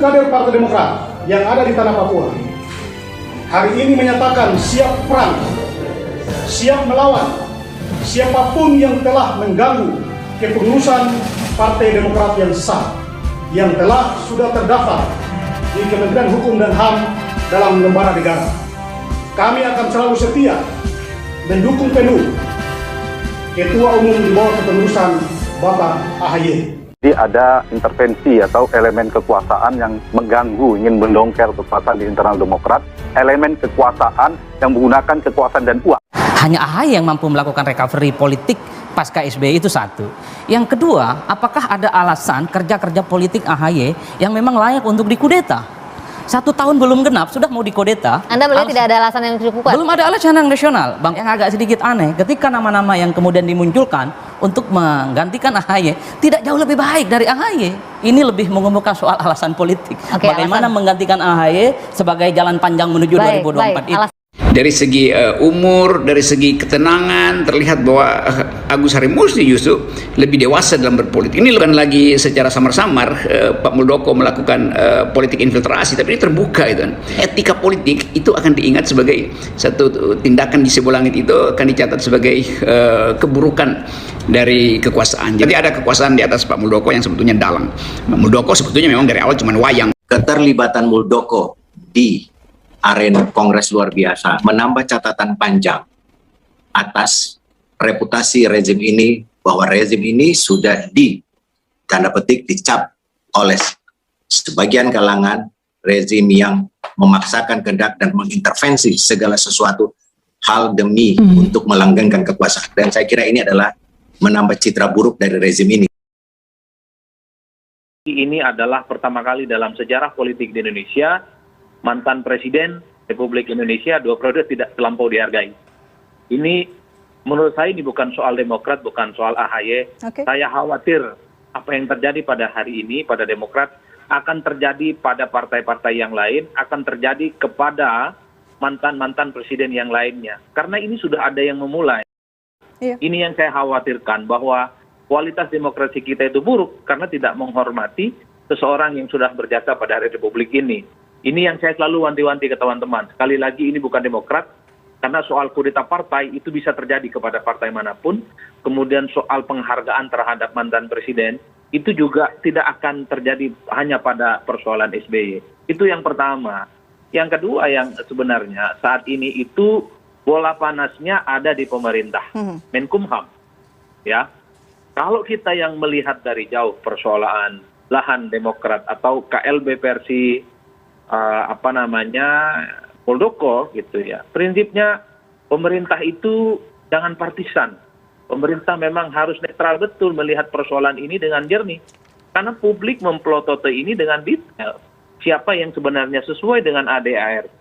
kader Partai Demokrat yang ada di tanah Papua hari ini menyatakan siap perang, siap melawan siapapun yang telah mengganggu kepengurusan Partai Demokrat yang sah, yang telah sudah terdaftar di Kementerian Hukum dan HAM dalam lembaga negara. Kami akan selalu setia mendukung penuh Ketua Umum di bawah kepengurusan Bapak AHY. Jadi ada intervensi atau elemen kekuasaan yang mengganggu, ingin mendongker kekuasaan di internal Demokrat, elemen kekuasaan yang menggunakan kekuasaan dan uang. Hanya AHY yang mampu melakukan recovery politik pasca SBY, itu satu. Yang kedua, apakah ada alasan kerja-kerja politik AHY yang memang layak untuk dikudeta? 1 tahun belum genap sudah mau dikudeta. Anda melihat tidak ada alasan yang cukup kuat? Belum ada alasan yang nasional, Bang. Yang agak sedikit aneh, ketika nama-nama yang kemudian dimunculkan untuk menggantikan AHY tidak jauh lebih baik dari AHY. Ini lebih mengemukakan soal alasan politik. Bagaimana menggantikan AHY sebagai jalan panjang menuju 2024 itu. Dari segi umur, dari segi ketenangan, terlihat bahwa Agus Harimurti justru lebih dewasa dalam berpolitik. Ini bukan lagi secara samar-samar Pak Muldoko melakukan politik infiltrasi, tapi ini terbuka itu. Etika politik itu akan diingat sebagai satu tindakan di sebelah langit, itu akan dicatat sebagai keburukan dari kekuasaan. Jadi ada kekuasaan di atas Pak Muldoko yang sebetulnya dalang. Pak Muldoko sebetulnya memang dari awal cuma wayang. Keterlibatan Muldoko di arena Kongres luar biasa menambah catatan panjang atas reputasi rezim ini, bahwa rezim ini sudah tanda petik dicap oleh sebagian kalangan rezim yang memaksakan kehendak dan mengintervensi segala sesuatu hal demi untuk melanggengkan kekuasaan. Dan saya kira ini adalah menambah citra buruk dari rezim ini. Ini adalah pertama kali dalam sejarah politik di Indonesia mantan Presiden Republik Indonesia 2 periode tidak terlampau dihargai. Ini menurut saya ini bukan soal Demokrat, bukan soal AHY. Saya khawatir apa yang terjadi pada hari ini pada Demokrat akan terjadi pada partai-partai yang lain, akan terjadi kepada mantan-mantan presiden yang lainnya. Karena ini sudah ada yang memulai. Ini yang saya khawatirkan, bahwa kualitas demokrasi kita itu buruk karena tidak menghormati seseorang yang sudah berjasa pada Republik ini. Ini yang saya selalu wanti-wanti ke teman-teman. Sekali lagi ini bukan Demokrat, karena soal kudeta partai itu bisa terjadi kepada partai manapun. Kemudian soal penghargaan terhadap mantan presiden, itu juga tidak akan terjadi hanya pada persoalan SBY. Itu yang pertama. Yang kedua yang sebenarnya saat ini itu bola panasnya ada di pemerintah, Menkumham. Ya, kalau kita yang melihat dari jauh persoalan lahan Demokrat atau KLB versi Muldoko gitu ya. Prinsipnya pemerintah itu jangan partisan. Pemerintah memang harus netral betul melihat persoalan ini dengan jernih. Karena publik memplotote ini dengan detail. Siapa yang sebenarnya sesuai dengan ADART,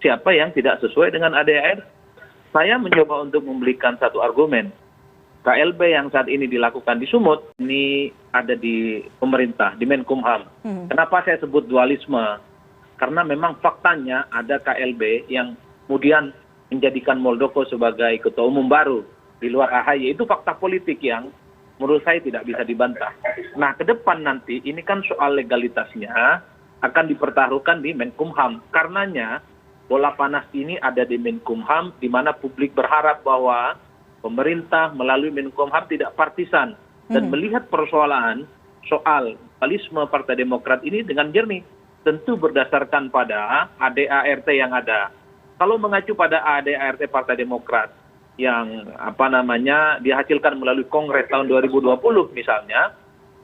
siapa yang tidak sesuai dengan ADART. Saya mencoba untuk memberikan satu argumen. KLB yang saat ini dilakukan di Sumut, ini ada di pemerintah, di Menkumham. Kenapa saya sebut dualisme? Karena memang faktanya ada KLB yang kemudian menjadikan Muldoko sebagai ketua umum baru di luar AHY. Itu fakta politik yang menurut saya tidak bisa dibantah. Nah, ke depan nanti ini kan soal legalitasnya akan dipertaruhkan di Menkumham. Karenanya bola panas ini ada di Menkumham, di mana publik berharap bahwa pemerintah melalui Menkumham tidak partisan dan melihat persoalan soal dualisme Partai Demokrat ini dengan jernih. Tentu berdasarkan pada ADART yang ada. Kalau mengacu pada ADART Partai Demokrat yang dihasilkan melalui Kongres tahun 2020 misalnya,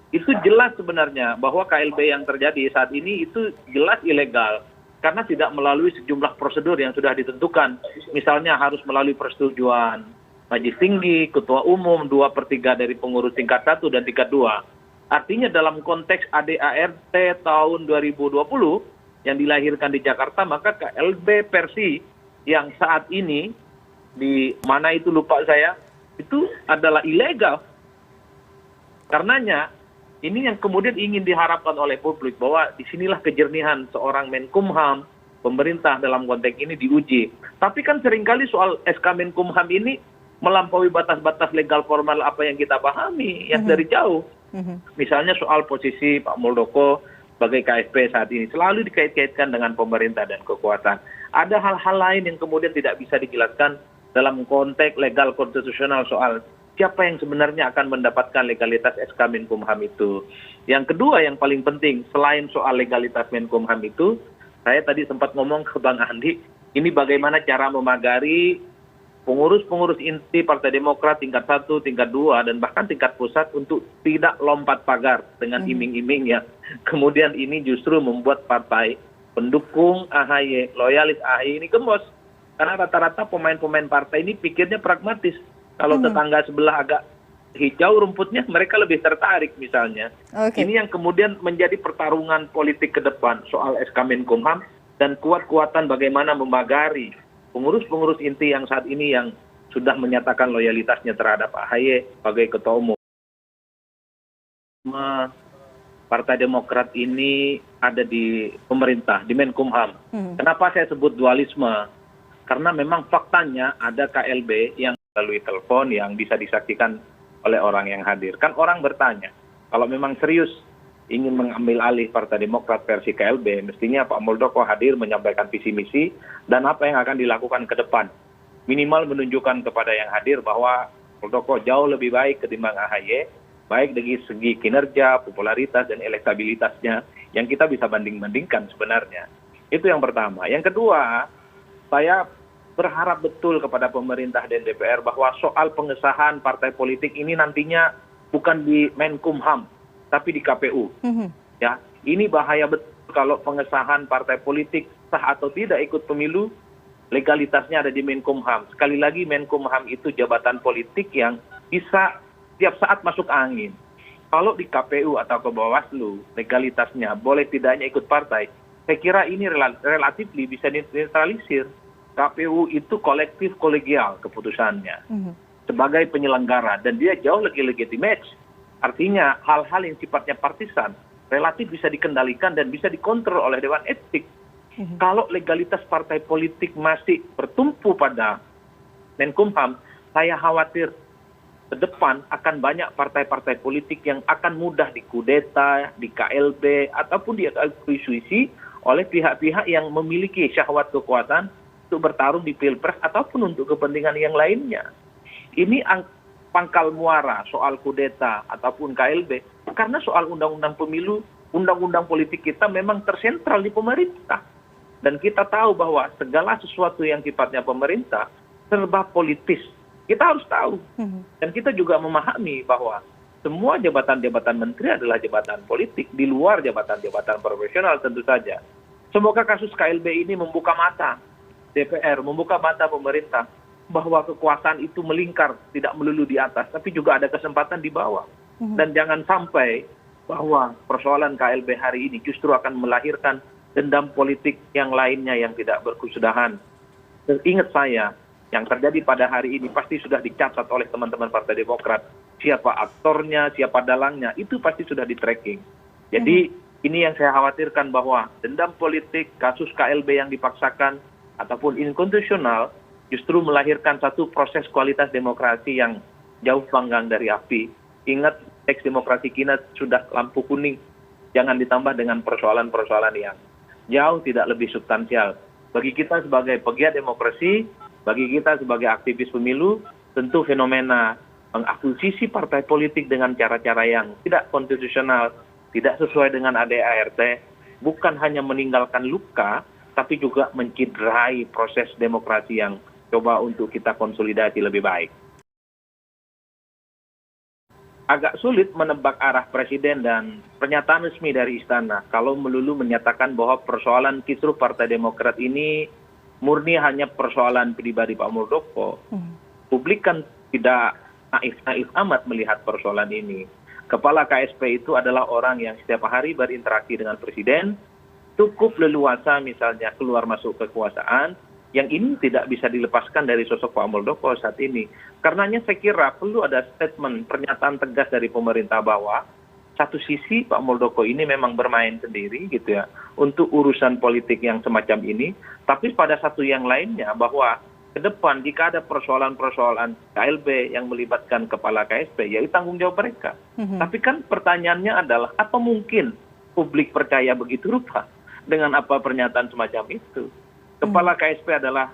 itu jelas sebenarnya bahwa KLB yang terjadi saat ini itu jelas ilegal karena tidak melalui sejumlah prosedur yang sudah ditentukan. Misalnya harus melalui persetujuan Majelis Tinggi, Ketua Umum, 2/3 dari pengurus tingkat 1 dan tingkat 2. Artinya dalam konteks ADART tahun 2020 yang dilahirkan di Jakarta, maka KLB versi yang saat ini di mana itu lupa saya, itu adalah ilegal. Karenanya ini yang kemudian ingin diharapkan oleh publik, bahwa disinilah kejernihan seorang Menkumham, pemerintah dalam konteks ini diuji. Tapi kan seringkali soal SK Menkumham ini melampaui batas-batas legal formal apa yang kita pahami yang dari jauh. Misalnya soal posisi Pak Muldoko sebagai KSP saat ini selalu dikait-kaitkan dengan pemerintah dan kekuasaan. Ada hal-hal lain yang kemudian tidak bisa dijelaskan dalam konteks legal konstitusional soal siapa yang sebenarnya akan mendapatkan legalitas SK Menkumham itu. Yang kedua yang paling penting, selain soal legalitas Menkumham itu, saya tadi sempat ngomong ke Bang Andi, ini bagaimana cara memagari pengurus-pengurus inti Partai Demokrat tingkat 1, tingkat 2, dan bahkan tingkat pusat untuk tidak lompat pagar dengan iming-iming ya. Kemudian ini justru membuat partai pendukung AHY, loyalis AHY ini gembos. Karena rata-rata pemain-pemain partai ini pikirnya pragmatis. Kalau tetangga sebelah agak hijau rumputnya, mereka lebih tertarik misalnya. Ini yang kemudian menjadi pertarungan politik ke depan soal SK Menkumham dan kuat-kuatan bagaimana memagari pengurus-pengurus inti yang saat ini yang sudah menyatakan loyalitasnya terhadap AHY sebagai ketua umum. Partai Demokrat ini ada di pemerintah, di Menkumham. Kenapa saya sebut dualisme? Karena memang faktanya ada KLB yang melalui telepon yang bisa disaksikan oleh orang yang hadir. Kan orang bertanya, kalau memang serius ingin mengambil alih Partai Demokrat versi KLB, mestinya Pak Muldoko hadir menyampaikan visi misi dan apa yang akan dilakukan ke depan. Minimal menunjukkan kepada yang hadir bahwa Muldoko jauh lebih baik ketimbang AHY, baik dari segi kinerja, popularitas, dan elektabilitasnya yang kita bisa banding-bandingkan sebenarnya. Itu yang pertama. Yang kedua, saya berharap betul kepada pemerintah dan DPR bahwa soal pengesahan partai politik ini nantinya bukan di Menkumham, tapi di KPU. Ya, ini bahaya betul kalau pengesahan partai politik sah atau tidak ikut pemilu, legalitasnya ada di Menkumham. Sekali lagi Menkumham itu jabatan politik yang bisa tiap saat masuk angin. Kalau di KPU atau ke Bawaslu, legalitasnya boleh tidaknya ikut partai, saya kira ini relatif bisa dinetralisir. KPU itu kolektif kolegial keputusannya sebagai penyelenggara dan dia jauh lebih legitimate. Artinya hal-hal yang sifatnya partisan relatif bisa dikendalikan dan bisa dikontrol oleh Dewan Etik. Kalau legalitas partai politik masih bertumpu pada Menkumham, saya khawatir ke depan akan banyak partai-partai politik yang akan mudah dikudeta, di KLB, ataupun diakuisisi oleh pihak-pihak yang memiliki syahwat kekuasaan untuk bertarung di Pilpres ataupun untuk kepentingan yang lainnya. Ini pangkal muara soal kudeta ataupun KLB, karena soal undang-undang pemilu, undang-undang politik kita memang tersentral di pemerintah. Dan kita tahu bahwa segala sesuatu yang sifatnya pemerintah serba politis. Kita harus tahu. Dan kita juga memahami bahwa semua jabatan-jabatan menteri adalah jabatan politik di luar jabatan-jabatan profesional tentu saja. Semoga kasus KLB ini membuka mata DPR, membuka mata pemerintah bahwa kekuasaan itu melingkar, tidak melulu di atas, tapi juga ada kesempatan di bawah. Dan jangan sampai bahwa persoalan KLB hari ini justru akan melahirkan dendam politik yang lainnya yang tidak berkesudahan. Dan ingat saya, yang terjadi pada hari ini pasti sudah dicatat oleh teman-teman Partai Demokrat. Siapa aktornya, siapa dalangnya, itu pasti sudah di-tracking. Jadi ini yang saya khawatirkan bahwa dendam politik, kasus KLB yang dipaksakan, ataupun inkonstitusional justru melahirkan satu proses kualitas demokrasi yang jauh panggang dari api. Ingat, teks demokrasi kita sudah lampu kuning. Jangan ditambah dengan persoalan-persoalan yang jauh tidak lebih substansial. Bagi kita sebagai pegiat demokrasi, bagi kita sebagai aktivis pemilu, tentu fenomena mengakuisisi partai politik dengan cara-cara yang tidak konstitusional, tidak sesuai dengan ADART, bukan hanya meninggalkan luka, tapi juga mencederai proses demokrasi yang coba untuk kita konsolidasi lebih baik. Agak sulit menebak arah Presiden dan pernyataan resmi dari Istana kalau melulu menyatakan bahwa persoalan kisruh Partai Demokrat ini murni hanya persoalan pribadi Pak Muldoko. Publik kan tidak naif-naif amat melihat persoalan ini. Kepala KSP itu adalah orang yang setiap hari berinteraksi dengan Presiden, cukup leluasa misalnya keluar masuk kekuasaan, yang ini tidak bisa dilepaskan dari sosok Pak Muldoko saat ini. Karenanya saya kira perlu ada statement, pernyataan tegas dari pemerintah bahwa satu sisi Pak Muldoko ini memang bermain sendiri gitu ya, untuk urusan politik yang semacam ini, tapi pada satu yang lainnya bahwa ke depan jika ada persoalan-persoalan KLB yang melibatkan kepala KSP, ya tanggung jawab mereka. Tapi kan pertanyaannya adalah apa mungkin publik percaya begitu rupa dengan apa pernyataan semacam itu. Kepala KSP adalah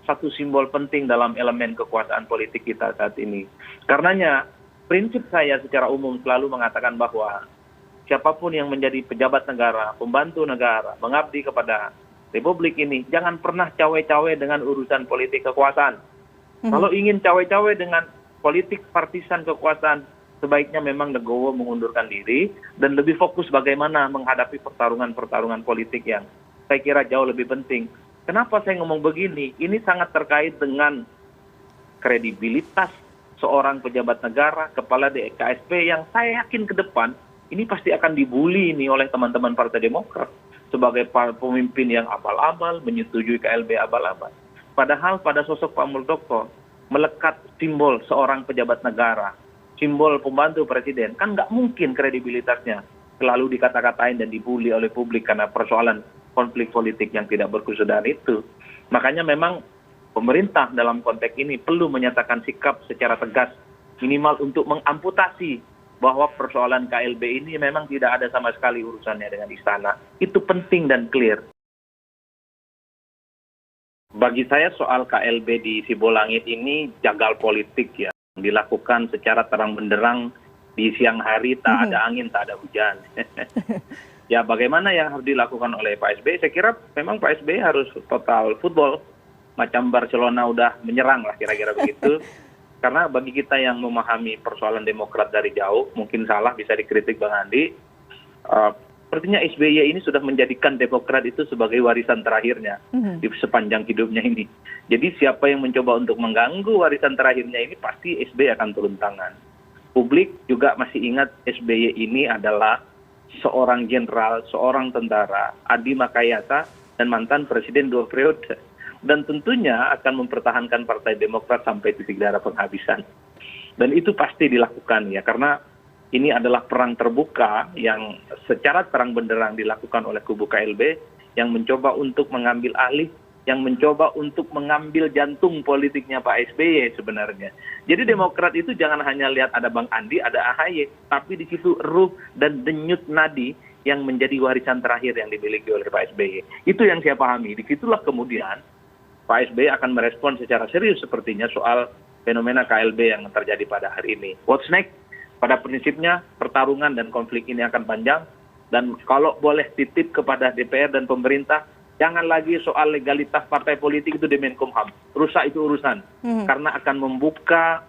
satu simbol penting dalam elemen kekuasaan politik kita saat ini. Karenanya, prinsip saya secara umum selalu mengatakan bahwa siapapun yang menjadi pejabat negara, pembantu negara, mengabdi kepada Republik ini, jangan pernah cawe-cawe dengan urusan politik kekuasaan. Kalau ingin cawe-cawe dengan politik partisan kekuasaan, sebaiknya memang legowo mengundurkan diri dan lebih fokus bagaimana menghadapi pertarungan-pertarungan politik yang saya kira jauh lebih penting. Kenapa saya ngomong begini? Ini sangat terkait dengan kredibilitas seorang pejabat negara, kepala KSP yang saya yakin ke depan ini pasti akan dibully nih oleh teman-teman Partai Demokrat sebagai pemimpin yang abal-abal, menyetujui KLB abal-abal. Padahal pada sosok Pak Muldoko melekat simbol seorang pejabat negara, simbol pembantu presiden, kan nggak mungkin kredibilitasnya selalu dikata-katain dan dibully oleh publik karena persoalan konflik politik yang tidak berkesudahan itu. Makanya memang pemerintah dalam konteks ini perlu menyatakan sikap secara tegas, minimal untuk mengamputasi bahwa persoalan KLB ini memang tidak ada sama sekali urusannya dengan istana. Itu penting dan clear. Bagi saya soal KLB di Sibolangit ini jagal politik ya, dilakukan secara terang benderang di siang hari, tak ada angin, tak ada hujan. Ya bagaimana yang harus dilakukan oleh Pak SBY? Saya kira memang Pak SBY harus total football, macam Barcelona udah menyerang lah kira-kira begitu. Karena bagi kita yang memahami persoalan Demokrat dari jauh, mungkin salah bisa dikritik Bang Andi, sepertinya SBY ini sudah menjadikan Demokrat itu sebagai warisan terakhirnya di sepanjang hidupnya ini. Jadi siapa yang mencoba untuk mengganggu warisan terakhirnya ini pasti SBY akan turun tangan. Publik juga masih ingat SBY ini adalah seorang jenderal, seorang tentara, Adi Makayasa, dan mantan presiden 2 periode. Dan tentunya akan mempertahankan Partai Demokrat sampai titik darah penghabisan. Dan itu pasti dilakukan ya, karena ini adalah perang terbuka yang secara terang benderang dilakukan oleh kubu KLB yang mencoba untuk mengambil alih, yang mencoba untuk mengambil jantung politiknya Pak SBY sebenarnya. Jadi Demokrat itu jangan hanya lihat ada Bang Andi, ada AHY, tapi di situ ruh dan denyut nadi yang menjadi warisan terakhir yang dimiliki oleh Pak SBY. Itu yang saya pahami. Disitulah kemudian Pak SBY akan merespon secara serius sepertinya soal fenomena KLB yang terjadi pada hari ini. What's next? Pada prinsipnya pertarungan dan konflik ini akan panjang, dan kalau boleh titip kepada DPR dan pemerintah, jangan lagi soal legalitas partai politik itu di Menkumham. Rusak itu urusan, karena akan membuka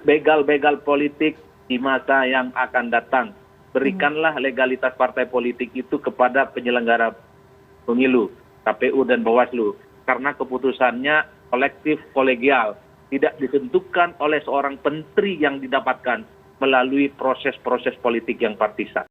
begal-begal politik di masa yang akan datang. Berikanlah legalitas partai politik itu kepada penyelenggara pemilu, KPU dan Bawaslu, karena keputusannya kolektif, kolegial, tidak ditentukan oleh seorang menteri yang didapatkan melalui proses-proses politik yang partisan.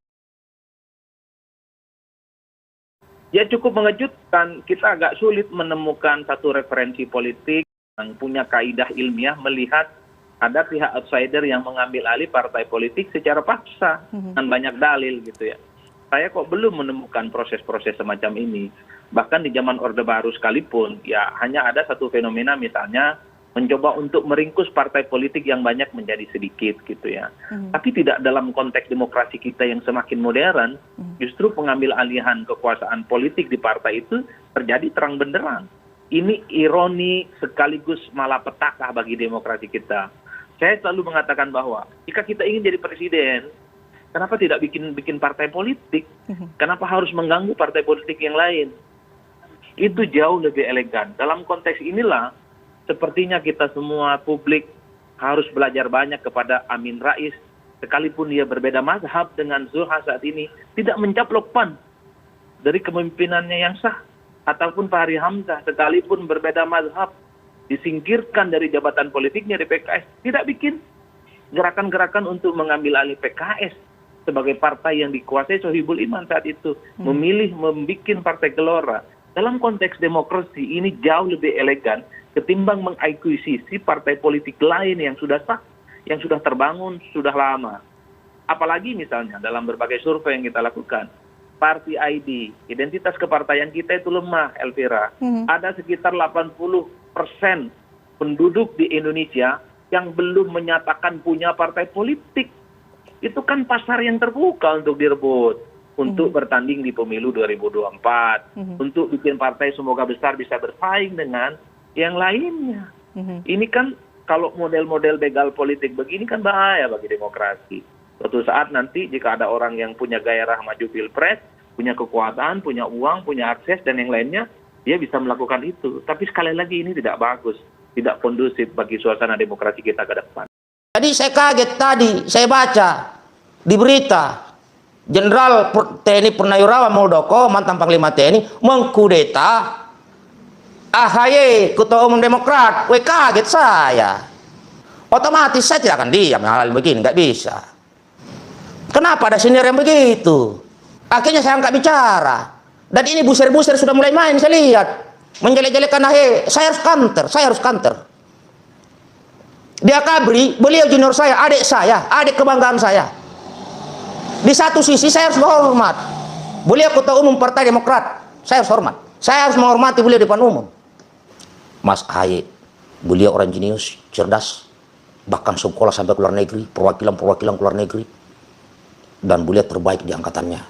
Ya cukup mengejutkan, kita agak sulit menemukan satu referensi politik yang punya kaidah ilmiah melihat ada pihak outsider yang mengambil alih partai politik secara paksa dengan banyak dalil gitu ya. Saya kok belum menemukan proses-proses semacam ini. Bahkan di zaman Orde Baru sekalipun, ya hanya ada satu fenomena misalnya mencoba untuk meringkus partai politik yang banyak menjadi sedikit gitu ya. Tapi tidak dalam konteks demokrasi kita yang semakin modern, justru pengambil alihan kekuasaan politik di partai itu terjadi terang benderang. Ini ironi sekaligus malapetaka bagi demokrasi kita. Saya selalu mengatakan bahwa jika kita ingin jadi presiden, kenapa tidak bikin partai politik? Kenapa harus mengganggu partai politik yang lain? Itu jauh lebih elegan. Dalam konteks inilah sepertinya kita semua publik harus belajar banyak kepada Amin Rais, sekalipun dia berbeda mazhab dengan Zulhas saat ini, tidak mencaplok PAN dari kepemimpinannya yang sah, ataupun Fahri Hamzah, sekalipun berbeda mazhab, disingkirkan dari jabatan politiknya di PKS, tidak bikin gerakan-gerakan untuk mengambil alih PKS sebagai partai yang dikuasai Sohibul Iman saat itu, memilih membikin partai gelora. Dalam konteks demokrasi ini jauh lebih elegan ketimbang mengakuisisi partai politik lain yang sudah sah, yang sudah terbangun, sudah lama. Apalagi misalnya dalam berbagai survei yang kita lakukan, Party ID, identitas kepartaian kita itu lemah, Elvira. Ada sekitar 80% penduduk di Indonesia yang belum menyatakan punya partai politik. Itu kan pasar yang terbuka untuk direbut. untuk bertanding di pemilu 2024, untuk bikin partai semoga besar bisa bersaing dengan yang lainnya. Ini kan kalau model-model begal politik begini kan bahaya bagi demokrasi. Suatu saat nanti jika ada orang yang punya gairah maju pilpres, punya kekuatan, punya uang, punya akses dan yang lainnya, dia bisa melakukan itu. Tapi sekali lagi ini tidak bagus, tidak kondusif bagi suasana demokrasi kita ke depan. Jadi saya kaget tadi, saya baca di berita, Jenderal TNI Purnawirawan Muldoko, mantan Panglima TNI, mengkudeta AHY, Ketua Umum Demokrat. Kaget saya. Otomatis saya tidak akan diam hal begini, nggak bisa. Kenapa ada senior yang begitu? Akhirnya saya angkat bicara. Dan ini buser-buser sudah mulai main, saya lihat. Menjelek-jelekan AHY, saya harus counter. Dia kabri, beliau junior saya, adik kebanggaan saya. Di satu sisi saya harus hormat. Beliau Ketua Umum Partai Demokrat, saya harus hormat. Saya harus menghormati beliau di depan umum. Mas AHY, beliau orang jenius, cerdas, bahkan sekolah sampai ke luar negeri, perwakilan ke luar negeri. Dan beliau terbaik di angkatannya.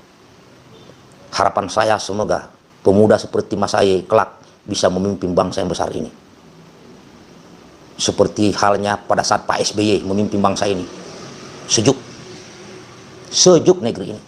Harapan saya semoga pemuda seperti Mas AHY kelak bisa memimpin bangsa yang besar ini. Seperti halnya pada saat Pak SBY memimpin bangsa ini. Sejuk negeri ini.